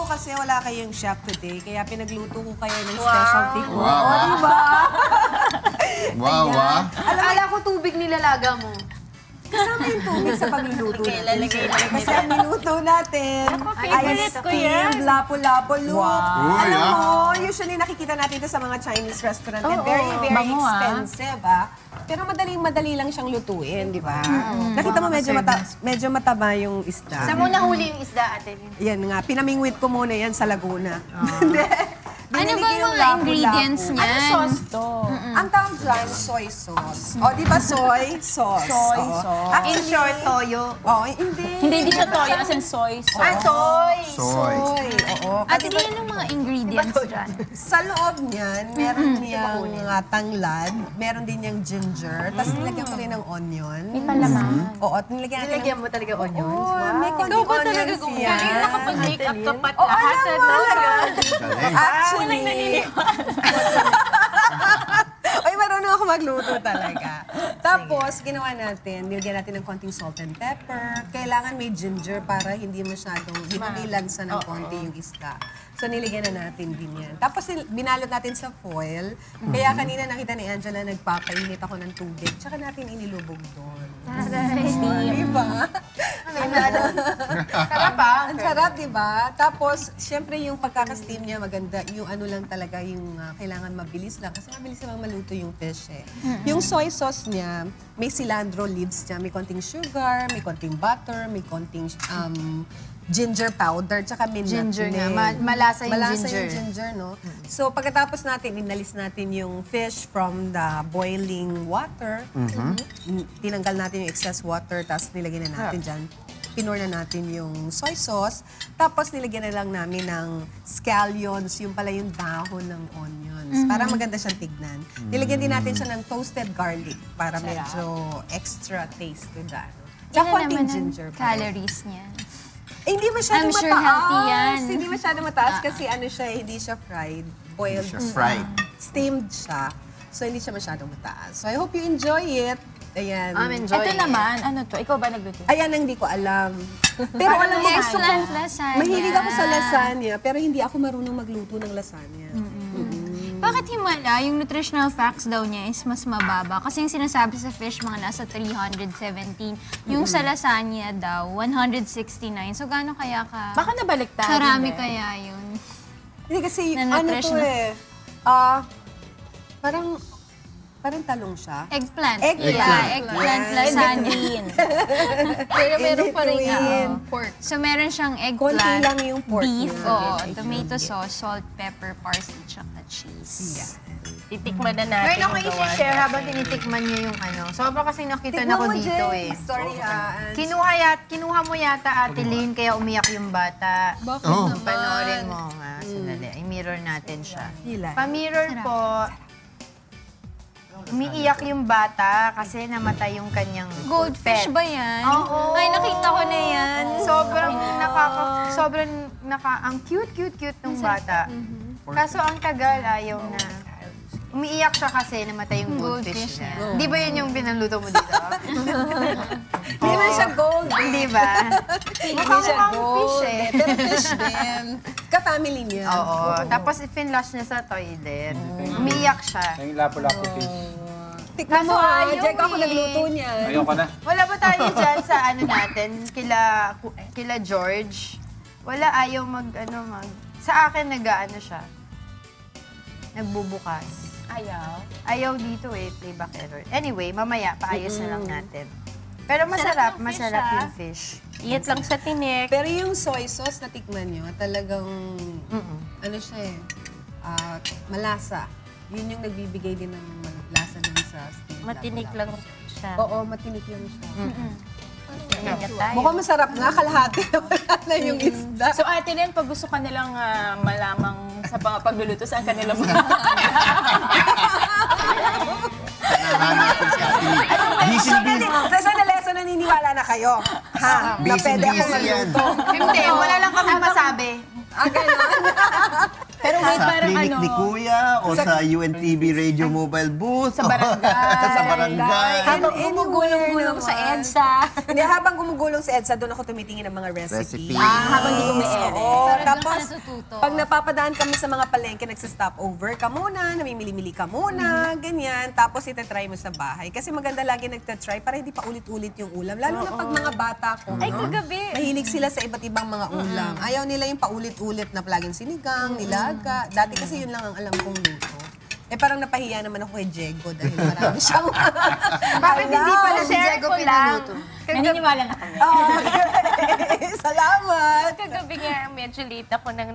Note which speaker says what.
Speaker 1: kasi wala kayong chef today, kaya pinagluto ko kayo ng specialty ko.
Speaker 2: Wow.
Speaker 1: O, diba?
Speaker 2: Wow, wow.
Speaker 3: Akala ko tubig nilalaga mo.
Speaker 1: Kasama yung tubig sa pagluluto natin.
Speaker 4: lalagay lang
Speaker 1: Kasi ang niluto natin ay
Speaker 4: favorite ko yan.
Speaker 1: steamed lapu-lapu loop.
Speaker 2: Uy,
Speaker 1: Alam mo, usually nakikita natin ito sa mga Chinese restaurant. And very, very
Speaker 4: Bango,
Speaker 1: expensive, Pero madali lang siyang lutuin, di ba? Nakita mo medyo mataba yung isda.
Speaker 3: Saan mo nahuli yung isda, ate?
Speaker 1: Yan nga, pinamingwit ko muna yan sa Laguna.
Speaker 5: Ano
Speaker 1: Binili
Speaker 5: ba
Speaker 1: ko
Speaker 5: yung
Speaker 1: yung
Speaker 5: mga
Speaker 1: lapu-lapu.
Speaker 5: ingredients niyan?
Speaker 4: Sauce to.
Speaker 1: Ang tawag dyan, soy sauce. O, di ba soy sauce?
Speaker 4: Soy
Speaker 1: Oo.
Speaker 4: sauce.
Speaker 1: Actually,
Speaker 3: In short, toyo.
Speaker 1: Oo, hindi.
Speaker 4: Hindi siya toyo, as in soy sauce.
Speaker 3: Ah, soy!
Speaker 2: Soy.
Speaker 1: Oo.
Speaker 5: At ilan ang mga ingredients dyan?
Speaker 1: Sa loob niyan, meron niyang tanglad, meron din niyang ginger, tapos nilagyan ko rin ng onion.
Speaker 4: May palaman.
Speaker 1: Oo, at nilagyan natin
Speaker 3: Nilagyan mo talaga onions?
Speaker 1: Oo, may konting
Speaker 4: Ikaw ba talaga
Speaker 1: onions
Speaker 4: kung
Speaker 1: yan.
Speaker 4: nakapag-makeup ka pa
Speaker 1: Oo,
Speaker 4: lahat?
Speaker 1: alam mo.
Speaker 2: Galing.
Speaker 1: Actually, Ay, marunong ako magluto talaga. Tapos, ginawa natin, nilagyan natin ng konting salt and pepper. Kailangan may ginger para hindi masyadong, hindi may lansa ng konti yung isda. So, nilagyan na natin din yan. Tapos, binalot natin sa foil. Kaya kanina nakita ni Angela, nagpapainit ako ng tubig. Tsaka natin inilubog doon. Diba?
Speaker 3: Sarap
Speaker 1: Ang sarap, di ba? Tapos, syempre yung pagkaka-steam niya maganda. Yung ano lang talaga, yung kailangan mabilis lang. Kasi mabilis namang maluto yung fish eh. Yung soy sauce niya, may cilantro leaves niya, may konting sugar, may konting butter, may konting ginger powder, tsaka may
Speaker 3: Ginger
Speaker 1: nutmeg.
Speaker 3: nga. Malasa yung
Speaker 1: Malasa
Speaker 3: ginger.
Speaker 1: yung ginger, no? So, pagkatapos natin, inalis natin yung fish from the boiling water. Tinanggal natin yung excess water, tapos nilagyan na natin dyan. Pinor na natin yung soy sauce. Tapos, nilagyan na lang namin ng scallions, yung pala yung dahon ng onions. Para maganda siyang tignan. Nilagyan din natin siya ng toasted garlic para medyo extra taste to that. Tsaka
Speaker 5: Ilan
Speaker 1: konting
Speaker 5: naman ang
Speaker 1: ginger pa rin.
Speaker 5: calories niya?
Speaker 1: Hindi masyadong
Speaker 5: I'm sure
Speaker 1: mataas.
Speaker 5: healthy yan.
Speaker 1: Hindi masyadong mataas kasi ano siya, hindi siya fried. Boiled.
Speaker 2: Siya fried.
Speaker 1: Steamed siya. So, hindi siya masyadong mataas. So, I hope you enjoy it. Ayan.
Speaker 3: I'm enjoying
Speaker 4: Ito naman, ano to? Ikaw ba nagluto?
Speaker 1: Ayan ang hindi ko alam. Pero alam mo,
Speaker 5: Excellent lasagna.
Speaker 1: mahilig ako sa lasagna, pero hindi ako marunong magluto ng lasagna.
Speaker 5: Bakit himala? Yung nutritional facts daw niya is mas mababa. Kasi yung sinasabi sa fish, mga nasa 317. Yung sa lasagna daw, 169. So, gaano kaya ka?
Speaker 4: Baka nabaliktad.
Speaker 5: Karami
Speaker 4: hindi?
Speaker 5: kaya yun?
Speaker 1: Hindi kasi,
Speaker 5: Na
Speaker 1: ano to
Speaker 5: nutritional.
Speaker 1: parang talong siya.
Speaker 5: Eggplant.
Speaker 1: Eggplant.
Speaker 5: Yeah, eggplant lasagna.
Speaker 3: Pero meron pa rin
Speaker 1: between.
Speaker 3: pork.
Speaker 5: So, meron siyang
Speaker 1: Konti
Speaker 5: eggplant,
Speaker 1: lang yung pork
Speaker 5: beef,
Speaker 1: niya.
Speaker 5: tomato sauce, salt, pepper, parsley, tsaka cheese.
Speaker 4: Titikman na natin
Speaker 3: Meron ako
Speaker 4: yung gawa
Speaker 3: i-share
Speaker 4: niya.
Speaker 3: habang tinitikman niyo yung ano. Sobra kasi nakita
Speaker 1: Tignan
Speaker 3: na ko
Speaker 1: mo,
Speaker 3: dito
Speaker 1: Jen.
Speaker 3: eh.
Speaker 1: Sorry ha.
Speaker 3: Kinuha mo yata Ate Lynn, kaya umiyak yung bata. Bakit
Speaker 2: Oh.
Speaker 3: Panoorin mo nga. Sandali. I-mirror natin siya.
Speaker 1: Hila.
Speaker 3: Pa-mirror po. Umiiyak yung bata kasi namatay yung kanyang
Speaker 5: Goldfish
Speaker 3: pet.
Speaker 5: ba yan?
Speaker 3: Oo.
Speaker 5: Ay, nakita ko na yan.
Speaker 3: Sobrang ang cute ng bata. Kaso ang tagal, ayaw na. Umiiyak siya kasi namatay yung goldfish
Speaker 5: Goldfish
Speaker 3: niya. Di ba yun yung pinanluto mo dito?
Speaker 1: Hindi man siya gold.
Speaker 3: Hindi ba? Mukhang fish eh.
Speaker 1: Pero fish din. Ka-family niya.
Speaker 3: Oo. Tapos finlash niya sa toilet. Umiiyak siya.
Speaker 6: Yung lapu-lapu fish.
Speaker 1: Tikman mo
Speaker 3: Kaso
Speaker 1: ha.
Speaker 3: ayaw
Speaker 1: Jack ako
Speaker 3: eh.
Speaker 1: nagluto niya.
Speaker 6: Ayoko na.
Speaker 3: Wala ba tayo dyan sa ano natin? Kila George? Wala, ayaw sa akin nag-ano siya. Nagbubukas.
Speaker 4: Ayaw.
Speaker 3: Ayaw dito eh, playback error. Anyway, mamaya, paayos na lang natin. Pero masarap yung fish.
Speaker 4: Iyat lang sa tinik.
Speaker 1: Pero yung soy sauce na tikman nyo, talagang, ano siya eh, malasa. Yun yung nagbibigay din ng lasa dun sa steam.
Speaker 4: Matinik lang siya.
Speaker 1: Oo, matinik lang siya.
Speaker 4: Ingat tayo.
Speaker 1: Mukhang masarap nga, kalahati na wala na yung isda.
Speaker 4: So, Ate Len, pag gusto ka nilang malamang sa pagluluto, saan ka nila
Speaker 2: Nahanapin si Ate Lee. Busy.
Speaker 1: Sa sandali, so naniniwala na kayo. Ha? Na pwede ako
Speaker 2: Busy yan.
Speaker 1: magluto.
Speaker 3: Hindi, wala lang kami masabi.
Speaker 1: Ganun.
Speaker 4: Pero wait,
Speaker 2: Sa
Speaker 4: parang
Speaker 2: clinic
Speaker 4: ano,
Speaker 2: ni Kuya o sa UNTV radio mobile booth?
Speaker 4: Sa barangay.
Speaker 2: Sa barangay.
Speaker 4: habang
Speaker 1: Anywhere
Speaker 4: gumugulong-gulong sa
Speaker 1: naman.
Speaker 4: EDSA.
Speaker 1: Hindi, habang gumugulong si EDSA, doon ako tumitingin ng mga recipes.
Speaker 2: Recipe.
Speaker 4: Habang di umiere.
Speaker 1: Oo,
Speaker 5: Pero doon ka
Speaker 1: tapos
Speaker 5: natututo.
Speaker 1: pag napapadaan kami sa mga palengke, nagsa-stop over ka muna, namimili-mili ka muna, ganyan. Tapos itatry mo sa bahay. Kasi maganda lagi nagtatry para hindi pa ulit-ulit yung ulam. Lalo na pag mga bata ko.
Speaker 4: Ay, kagabi.
Speaker 1: Mahilig sila sa iba't ibang mga ulam. Ayaw nila yung paulit-ulit na palaging sinigang, nilaga. Dati kasi yun lang ang alam kong luto. Parang napahiya naman ako kay Diego dahil marami siyang
Speaker 3: Bakit hindi pala si
Speaker 4: Share
Speaker 3: Diego
Speaker 4: ko lang.
Speaker 3: pinuluto?
Speaker 4: Naniniwala na kami.
Speaker 1: Salamat!
Speaker 6: Kagabi nga, medyo late ako nang